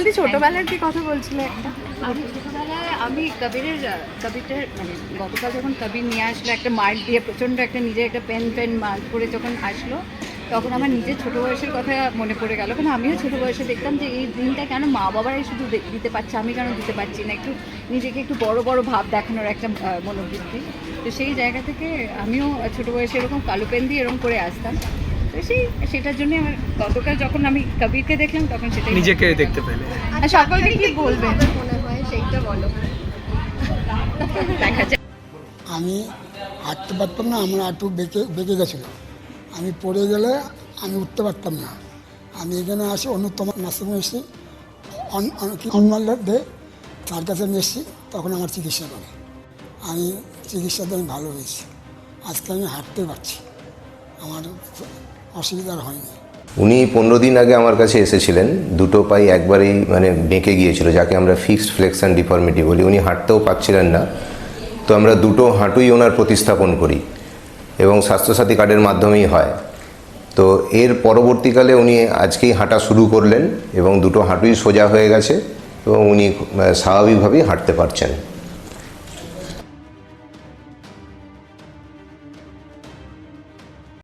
বলতে ছোটবেলার কি কথা বলছিলে একটা? আমি ছোটোবেলায় আমি কবিরের মানে গতকাল যখন কবির নিয়ে আসলো একটা মার্ক দিয়ে প্রচণ্ড একটা নিজের একটা পেন মার্ক করে যখন আসলো, তখন আমার নিজের ছোটো বয়সের কথা মনে পড়ে গেল। কারণ আমিও ছোটো বয়সে দেখতাম যে এই দিনটা কেন মা বাবারাই শুধু দিতে পারছে, আমি কেন দিতে পারছি না, একটু নিজেকে একটু বড় বড় ভাব দেখানোর একটা মনোবৃত্তি। তো সেই জায়গা থেকে আমিও ছোটো বয়সে এরকম কালো পেন দিয়ে এরকম করে আসতাম। তো সেটার জন্যই আমার গতকাল যখন আমি কবিরকে দেখলাম তখন সেটাই নিজেকে দেখতে পেলে। আর সকলকে কি বলবে? মনে হয় সেইটা বলো, দেখা যায়। আমি হাঁটতে পারতাম না, আমার হাঁটু বেঁকে গেছিলো। আমি পড়ে গেলে আমি উঠতে পারতাম না। আমি এখানে আসি অনুত্তম নার্সিংহোমে এসেছি, অনমাল্য দে তার কাছে আমি এসেছি, তখন আমার চিকিৎসা করে। আমি চিকিৎসাতে আমি ভালো হয়েছি, আজকে আমি হাঁটতে পারছি, আমার অসুবিধা আর হয়নি। উনি 15 দিন আগে আমার কাছে এসেছিলেন, দুটো পাই একবারেই মানে বেঁকে গিয়েছিল, যাকে আমরা ফিক্সড ফ্লেক্সন ডিফর্মিটি বলি। উনি হাঁটতেও পারছিলেন না, তো আমরা দুটো হাঁটুই ওনার প্রতিস্থাপন করি এবং স্বাস্থ্যসাথী কার্ডের মাধ্যমেই হয়। তো এর পরবর্তীকালে উনি আজকেই হাঁটা শুরু করলেন এবং দুটো হাঁটুই সোজা হয়ে গেছে এবং উনি স্বাভাবিকভাবেই হাঁটতে পারছেন।